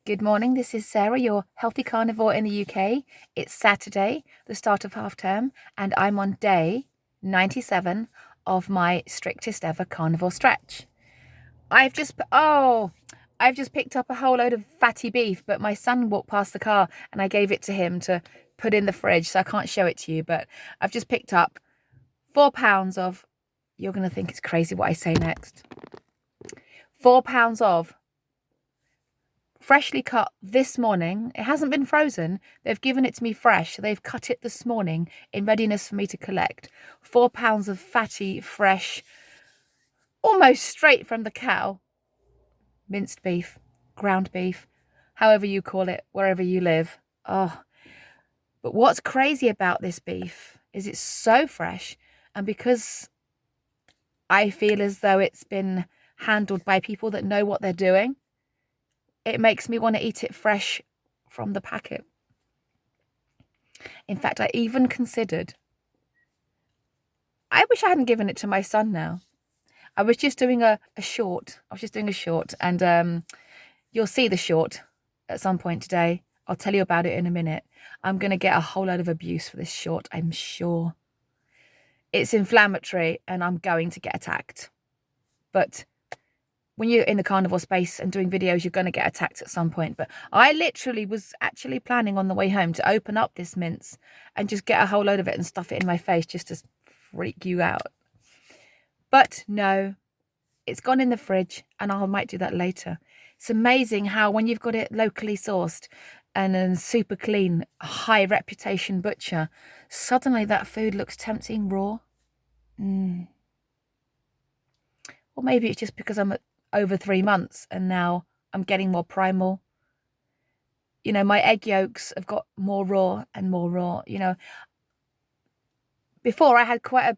Good morning, this is Sarah, your healthy carnivore in the UK. It's Saturday, the start of half term, and I'm on day 97 of my strictest ever carnivore stretch. I've just picked up a whole load of fatty beef, but my son walked past the car and I gave it to him to put in the fridge, so I can't show it to you, but I've just picked up 4 pounds of, you're going to think it's crazy what I say next, 4 pounds of freshly cut this morning. It hasn't been frozen. They've given it to me fresh. They've cut it this morning in readiness for me to collect. 4 pounds of fatty, fresh, almost straight from the cow, minced beef, ground beef, however you call it, wherever you live. Oh, but what's crazy about this beef is it's so fresh, and because I feel as though it's been handled by people that know what they're doing, it makes me want to eat it fresh from the packet. In fact, I even considered, I wish I hadn't given it to my son now. I was just doing a short. And you'll see the short at some point today. I'll tell you about it in a minute. I'm going to get a whole load of abuse for this short, I'm sure. It's inflammatory and I'm going to get attacked. But when you're in the carnivore space and doing videos, you're going to get attacked at some point. But I literally was actually planning on the way home to open up this mince and just get a whole load of it and stuff it in my face just to freak you out. But no, it's gone in the fridge and I might do that later. It's amazing how when you've got it locally sourced and a super clean, high reputation butcher, suddenly that food looks tempting raw. Or maybe it's just because I'm over 3 months and now I'm getting more primal. You know, my egg yolks have got more raw and more raw. You know, before I had quite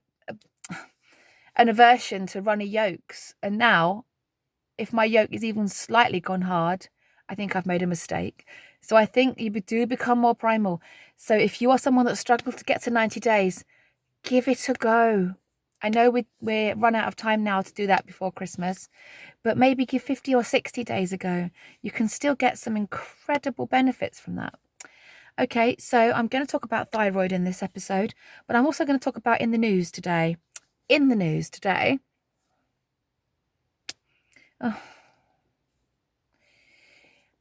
an aversion to runny yolks, and now if my yolk is even slightly gone hard, I think I've made a mistake. So I think you do become more primal. So if you are someone that struggles to get to 90 days, give it a go. I know we're run out of time now to do that before Christmas, but maybe give 50 or 60 days a go. You can still get some incredible benefits from that. Okay, so I'm going to talk about thyroid in this episode, but I'm also going to talk about in the news today.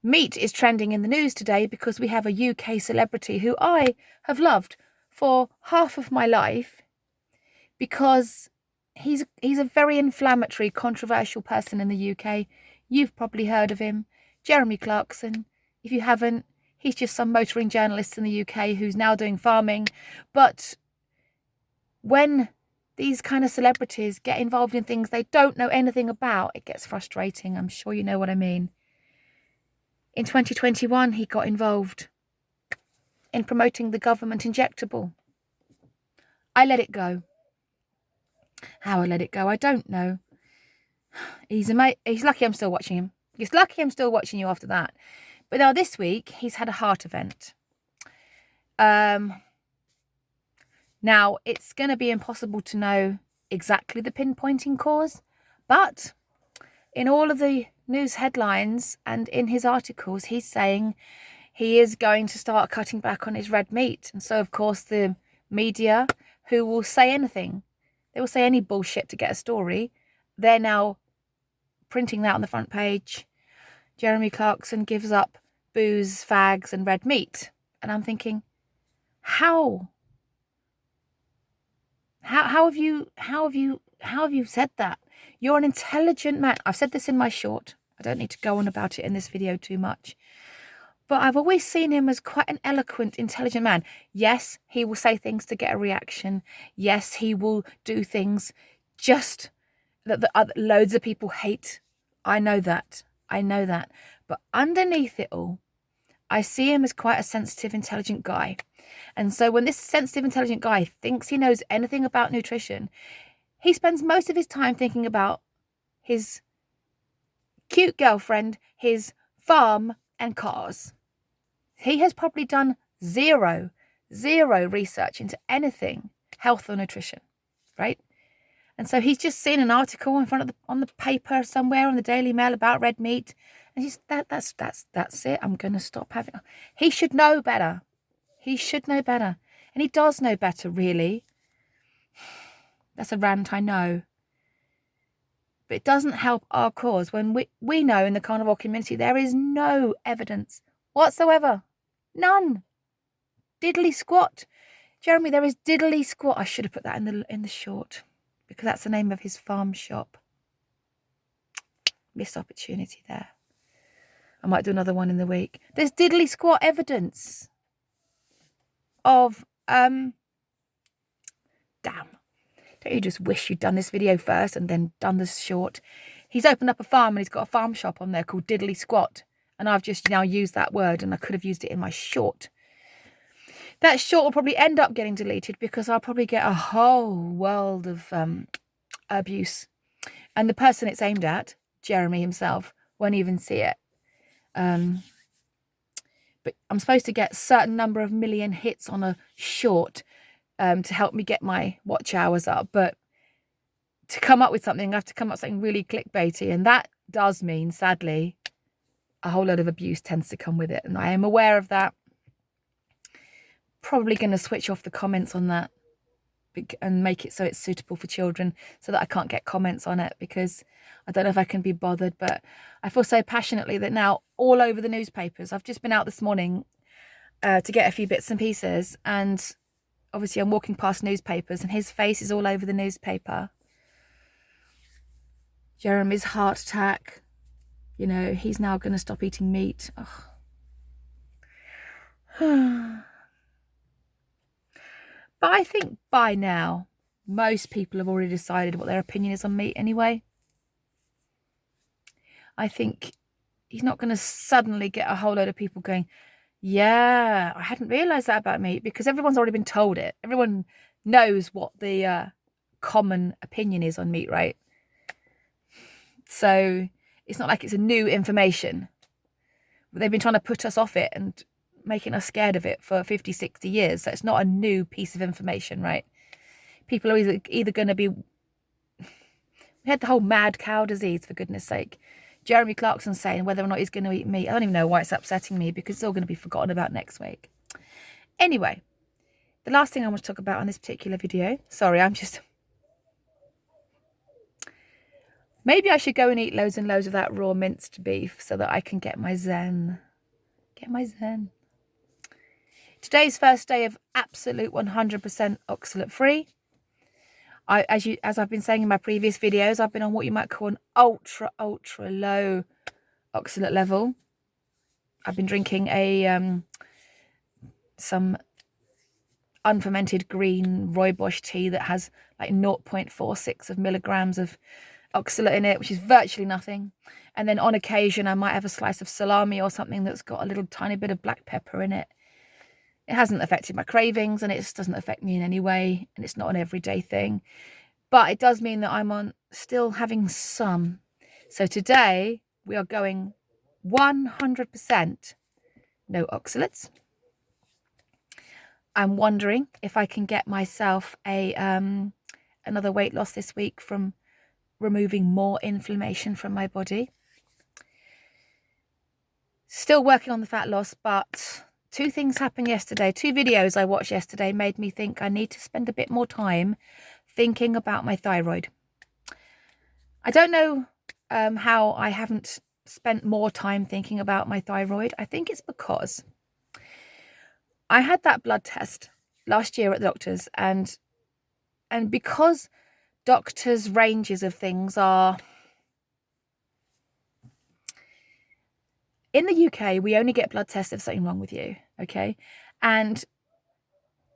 Meat is trending in the news today because we have a UK celebrity who I have loved for half of my life, because he's a very inflammatory, controversial person in the UK. You've probably heard of him, Jeremy Clarkson. If you haven't, he's just some motoring journalist in the UK who's now doing farming. But when these kind of celebrities get involved in things they don't know anything about, it gets frustrating. I'm sure you know what I mean. In 2021, he got involved in promoting the government injectable. I let it go. How I let it go, I don't know. He's lucky I'm still watching him. He's lucky I'm still watching you after that. But now this week, he's had a heart event. Now, it's going to be impossible to know exactly the pinpointing cause, but in all of the news headlines and in his articles, he's saying he is going to start cutting back on his red meat. And so, of course, the media, who will say anything, they will say any bullshit to get a story, they're now printing that on the front page. Jeremy Clarkson gives up booze, fags, and red meat. And I'm thinking, how have you said that? You're an intelligent man. I've said this in my short. I don't need to go on about it in this video too much. But I've always seen him as quite an eloquent, intelligent man. Yes, he will say things to get a reaction. Yes, he will do things just that loads of people hate. I know that. But underneath it all, I see him as quite a sensitive, intelligent guy. And so when this sensitive, intelligent guy thinks he knows anything about nutrition, he spends most of his time thinking about his cute girlfriend, his farm, and cars. He has probably done zero research into anything health or nutrition, right? And so he's just seen an article in front of on the paper somewhere on the Daily Mail about red meat. And he's that's it. I'm going to stop having. He should know better. He should know better. And he does know better, really. That's a rant, I know. But it doesn't help our cause when we know in the carnivore community there is no evidence whatsoever. None. Diddly squat. Jeremy, there is diddly squat. I should have put that in the short because that's the name of his farm shop. Missed opportunity there. I might do another one in the week. There's diddly squat evidence of damn. Don't you just wish you'd done this video first and then done this short? He's opened up a farm and he's got a farm shop on there called Diddly Squat. And I've just now used that word and I could have used it in my short. That short will probably end up getting deleted because I'll probably get a whole world of abuse. And the person it's aimed at, Jeremy himself, won't even see it. But I'm supposed to get a certain number of million hits on a short to help me get my watch hours up. But to come up with something, I have to come up with something really clickbaity. And that does mean, sadly, a whole lot of abuse tends to come with it. And I am aware of that. Probably going to switch off the comments on that and make it so it's suitable for children so that I can't get comments on it because I don't know if I can be bothered. But I feel so passionately that now all over the newspapers, I've just been out this morning to get a few bits and pieces, and obviously I'm walking past newspapers and his face is all over the newspaper. Jeremy's heart attack, you know, he's now going to stop eating meat. But I think by now, most people have already decided what their opinion is on meat anyway. I think he's not going to suddenly get a whole load of people going, yeah, I hadn't realised that about meat, because everyone's already been told it. Everyone knows what the common opinion is on meat, right? So it's not like it's a new information. They've been trying to put us off it and making us scared of it for 50, 60 years. So it's not a new piece of information, right? People are either going to be... We had the whole mad cow disease, for goodness sake. Jeremy Clarkson saying whether or not he's going to eat meat. I don't even know why it's upsetting me, because it's all going to be forgotten about next week. Anyway, the last thing I want to talk about on this particular video... Sorry, I'm just... Maybe I should go and eat loads and loads of that raw minced beef so that I can get my zen. Get my zen. Today's first day of absolute 100% oxalate free. As I've been saying in my previous videos, I've been on what you might call an ultra low oxalate level. I've been drinking some unfermented green rooibos tea that has like 0.46 of milligrams of oxalate in it, which is virtually nothing. And then on occasion, I might have a slice of salami or something that's got a little tiny bit of black pepper in it. It hasn't affected my cravings, and it just doesn't affect me in any way, and it's not an everyday thing. But it does mean that I'm still having some. So today we are going 100% no oxalates. I'm wondering if I can get myself another weight loss this week from removing more inflammation from my body. Still working on the fat loss, but... Two things happened yesterday. Two videos I watched yesterday made me think I need to spend a bit more time thinking about my thyroid. I don't know how I haven't spent more time thinking about my thyroid. I think it's because I had that blood test last year at the doctor's, and because doctors' ranges of things are... In the UK, we only get blood tests if there's something wrong with you, okay? And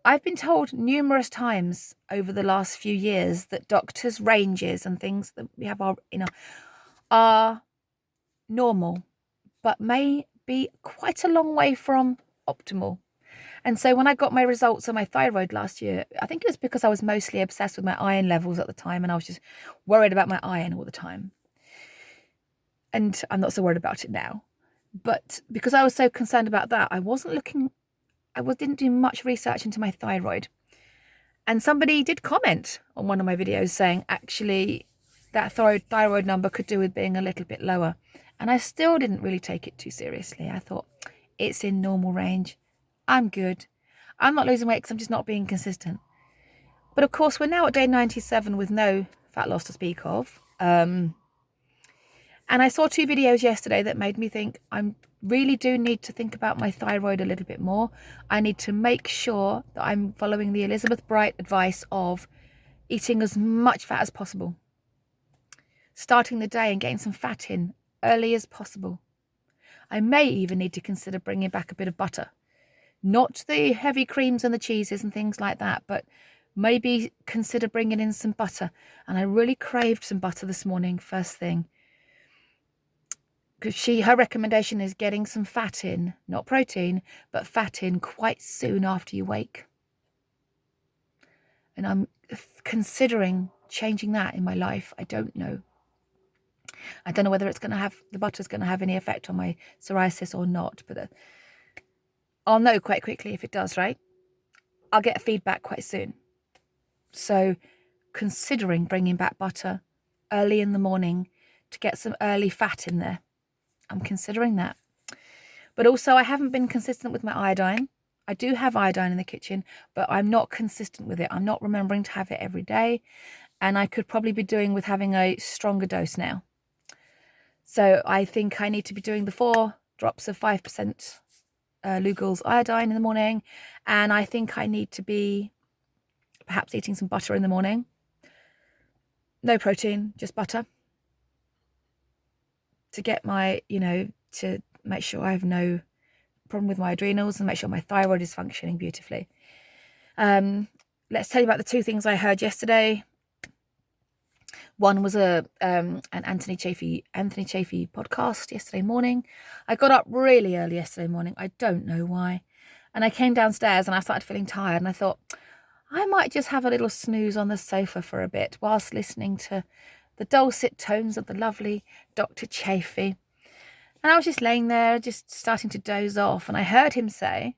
I've been told numerous times over the last few years that doctors' ranges and things that we have are normal, but may be quite a long way from optimal. And so when I got my results on my thyroid last year, I think it was because I was mostly obsessed with my iron levels at the time, and I was just worried about my iron all the time. And I'm not so worried about it now. But because I was so concerned about that, I didn't do much research into my thyroid. And somebody did comment on one of my videos saying, actually, that thyroid number could do with being a little bit lower. And I still didn't really take it too seriously. I thought, it's in normal range. I'm good. I'm not losing weight because I'm just not being consistent. But of course, we're now at day 97 with no fat loss to speak of. And I saw 2 videos yesterday that made me think I really do need to think about my thyroid a little bit more. I need to make sure that I'm following the Elizabeth Bright advice of eating as much fat as possible, starting the day and getting some fat in early as possible. I may even need to consider bringing back a bit of butter. Not the heavy creams and the cheeses and things like that, but maybe consider bringing in some butter. And I really craved some butter this morning, first thing. Because her recommendation is getting some fat in, not protein, but fat in quite soon after you wake. And I'm considering changing that in my life. I don't know. I don't know whether the butter's going to have any effect on my psoriasis or not, but I'll know quite quickly if it does, right? I'll get feedback quite soon. So considering bringing back butter early in the morning to get some early fat in there. I'm considering that. But also I haven't been consistent with my iodine. I do have iodine in the kitchen, but I'm not consistent with it. I'm not remembering to have it every day. And I could probably be doing with having a stronger dose now. So I think I need to be doing the 4 drops of 5% Lugol's iodine in the morning. And I think I need to be perhaps eating some butter in the morning. No protein, just butter. To get my, to make sure I have no problem with my adrenals and make sure my thyroid is functioning beautifully. Let's tell you about the 2 things I heard yesterday. One was an Anthony Chafee podcast yesterday morning. I got up really early yesterday morning. I don't know why. And I came downstairs and I started feeling tired. And I thought, I might just have a little snooze on the sofa for a bit whilst listening to the dulcet tones of the lovely Dr. Chafee. And I was just laying there, just starting to doze off. And I heard him say,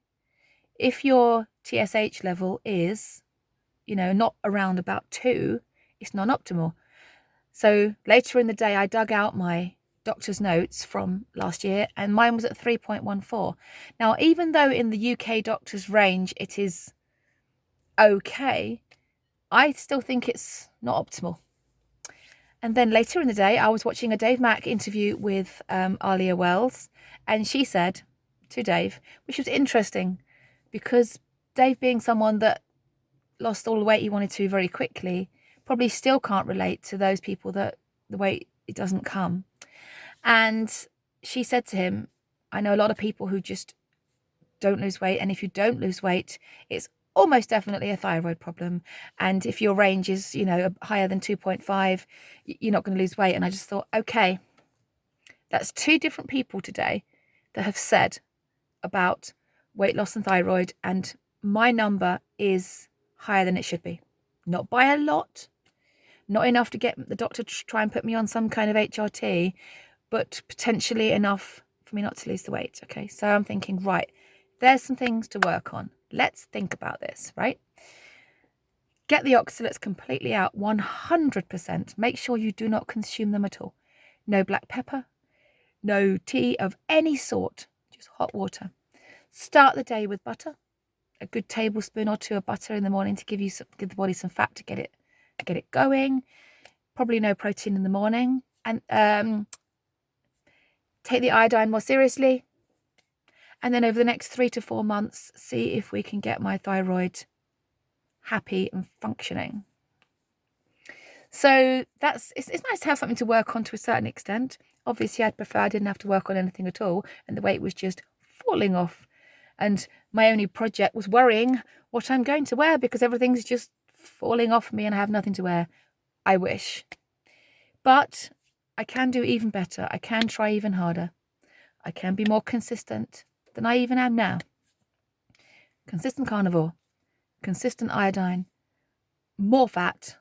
if your TSH level is, not around about 2, it's non-optimal. So later in the day, I dug out my doctor's notes from last year and mine was at 3.14. Now, even though in the UK doctor's range, it is okay, I still think it's not optimal. And then later in the day, I was watching a Dave Mack interview with Alia Wells, and she said to Dave, which was interesting because Dave, being someone that lost all the weight he wanted to very quickly, probably still can't relate to those people that the weight, it doesn't come. And she said to him, I know a lot of people who just don't lose weight. And if you don't lose weight, it's almost definitely a thyroid problem. And if your range is, higher than 2.5, you're not going to lose weight. And I just thought, okay, that's 2 different people today that have said about weight loss and thyroid. And my number is higher than it should be. Not by a lot, not enough to get the doctor to try and put me on some kind of HRT, but potentially enough for me not to lose the weight. Okay, so I'm thinking, right, there's some things to work on. Let's think about this, right? Get the oxalates completely out, 100%. Make sure you do not consume them at all. No black pepper, no tea of any sort, just hot water. Start the day with butter, a good tablespoon or 2 of butter in the morning to give the body some fat to get it going. Probably no protein in the morning. And take the iodine more seriously. And then over the next 3 to 4 months, see if we can get my thyroid happy and functioning. So it's nice to have something to work on to a certain extent. Obviously, I'd prefer I didn't have to work on anything at all and the weight was just falling off. And my only project was worrying what I'm going to wear because everything's just falling off me and I have nothing to wear. I wish. But I can do even better. I can try even harder. I can be more consistent than I even am now. Consistent carnivore, consistent iodine, more fat,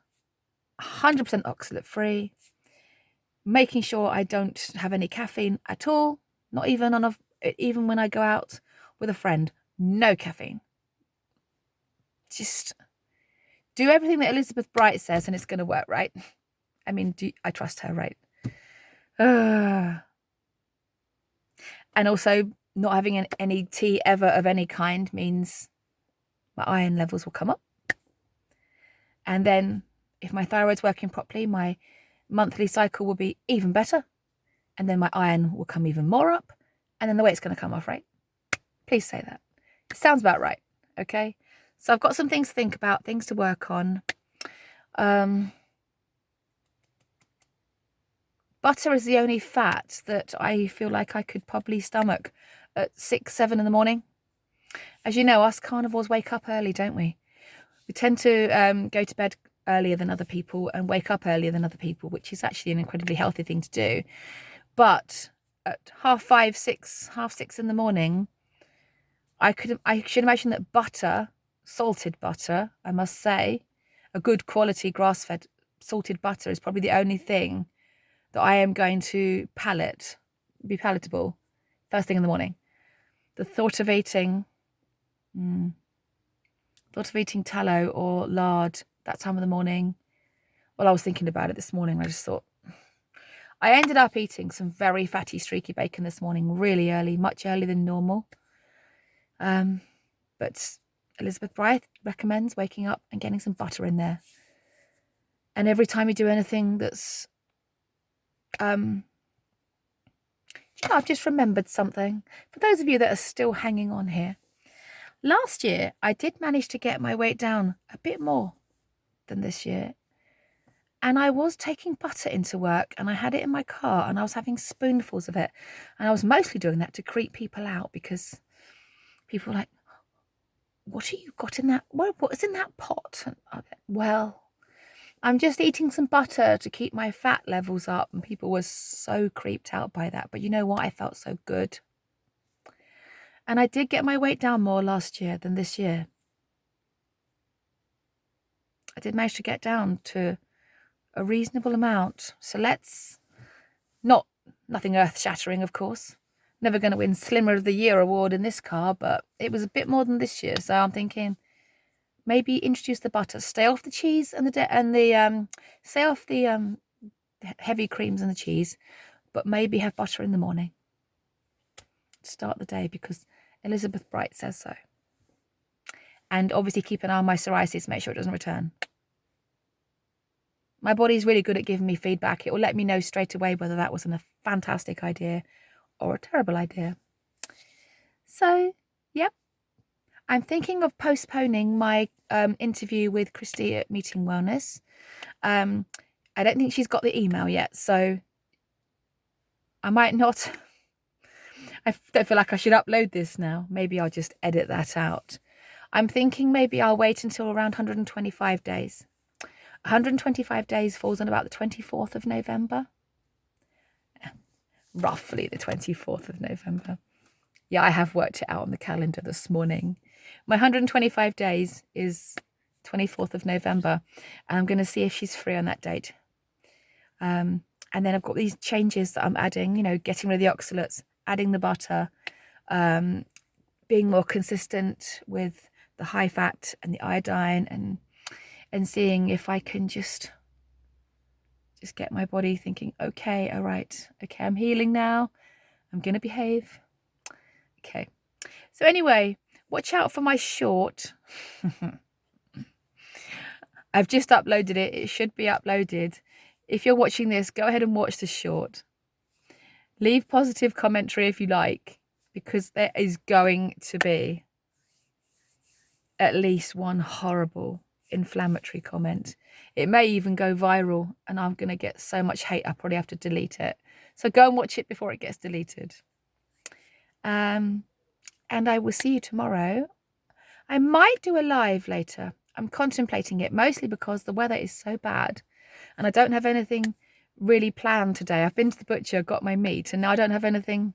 100% oxalate free, making sure I don't have any caffeine at all, not even even when I go out with a friend, no caffeine. Just do everything that Elizabeth Bright says and it's going to work, right? I mean, I trust her, right? And also, not having any tea ever of any kind means my iron levels will come up. And then if my thyroid's working properly, my monthly cycle will be even better. And then my iron will come even more up. And then the weight's going to come off, right? Please say that. It sounds about right, okay? So I've got some things to think about, things to work on. Butter is the only fat that I feel like I could probably stomach at 6, 7 in the morning. As you know, us carnivores wake up early, don't we? We tend to go to bed earlier than other people and wake up earlier than other people, which is actually an incredibly healthy thing to do. But at 5:30, 6, 6:30 in the morning, I should imagine that butter, salted butter, I must say, a good quality grass-fed salted butter is probably the only thing that I am going to be palatable first thing in the morning. The thought of eating tallow or lard that time of the morning, well, I was thinking about it this morning. I just thought, I ended up eating some very fatty, streaky bacon this morning, really early, much earlier than normal. But Elizabeth Bright recommends waking up and getting some butter in there. And every time you do anything that's, I've just remembered something. For those of you that are still hanging on here, last year I did manage to get my weight down a bit more than this year. And I was taking butter into work and I had it in my car and I was having spoonfuls of it. And I was mostly doing that to creep people out because people were like, what have you got in that? What is in that pot? And well, I'm just eating some butter to keep my fat levels up. And people were so creeped out by that. But you know what? I felt so good. And I did get my weight down more last year than this year. I did manage to get down to a reasonable amount. So let's nothing earth-shattering, of course. Never going to win Slimmer of the Year award in this car, but it was a bit more than this year. So I'm thinking maybe introduce the butter, stay off the cheese and stay off the heavy creams and the cheese, but maybe have butter in the morning to start the day because Elizabeth Bright says so. And obviously keep an eye on my psoriasis, make sure it doesn't return. My body's really good at giving me feedback. It will let me know straight away whether that was a fantastic idea or a terrible idea. So, yep. I'm thinking of postponing my interview with Christy at Meeting Wellness. I don't think she's got the email yet, so I might not. I don't feel like I should upload this now. Maybe I'll just edit that out. I'm thinking maybe I'll wait until around 125 days. 125 days falls on about the 24th of November. Roughly the 24th of November. Yeah, I have worked it out on the calendar this morning. My 125 days is 24th of November. And I'm going to see if she's free on that date. And then I've got these changes that I'm adding, getting rid of the oxalates, adding the butter, being more consistent with the high fat and the iodine and seeing if I can just get my body thinking, okay, all right, okay, I'm healing now. I'm going to behave. Okay. So anyway, watch out for my short. I've just uploaded it. It should be uploaded. If you're watching this, go ahead and watch the short. Leave positive commentary if you like, because there is going to be at least one horrible inflammatory comment. It may even go viral and I'm going to get so much hate I probably have to delete it. So go and watch it before it gets deleted. And I will see you tomorrow. I might do a live later. I'm contemplating it, mostly because the weather is so bad and I don't have anything really planned today. I've been to the butcher, got my meat, and now I don't have anything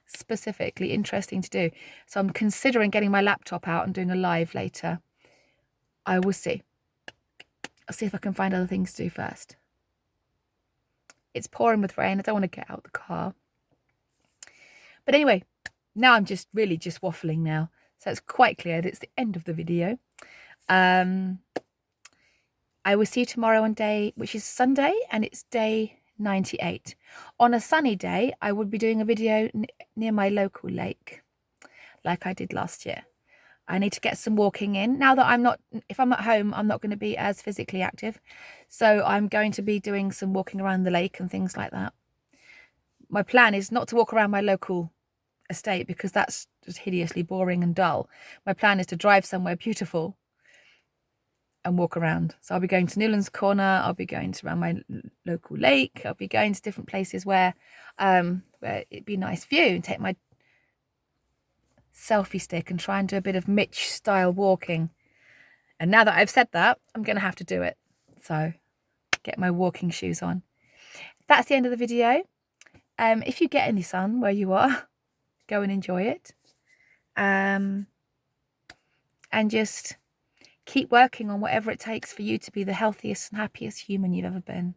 specifically interesting to do. So I'm considering getting my laptop out and doing a live later. I will see. I'll see if I can find other things to do first. It's pouring with rain. I don't want to get out the car. But anyway, now I'm just waffling now. So it's quite clear that it's the end of the video. I will see you tomorrow on day, which is Sunday, and it's day 98. On a sunny day, I would be doing a video near my local lake, like I did last year. I need to get some walking in. Now that if I'm at home, I'm not going to be as physically active. So I'm going to be doing some walking around the lake and things like that. My plan is not to walk around my local estate because that's just hideously boring and dull. My plan is to drive somewhere beautiful and walk around. So I'll be going to Newlands Corner. I'll be going to around my local lake. I'll be going to different places where it'd be a nice view, and take my selfie stick and try and do a bit of Mitch style walking. And now that I've said that, I'm going to have to do it. So get my walking shoes on. That's the end of the video. If you get any sun where you are, go and enjoy it. And just keep working on whatever it takes for you to be the healthiest and happiest human you've ever been.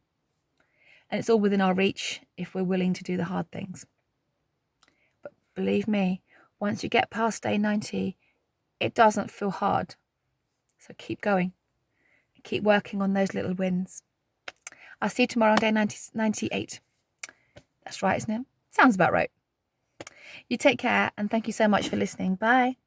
And it's all within our reach if we're willing to do the hard things. But believe me, once you get past day 90, it doesn't feel hard. So keep going. Keep working on those little wins. I'll see you tomorrow on day 98. That's right, isn't it? Sounds about right. You take care, and thank you so much for listening. Bye.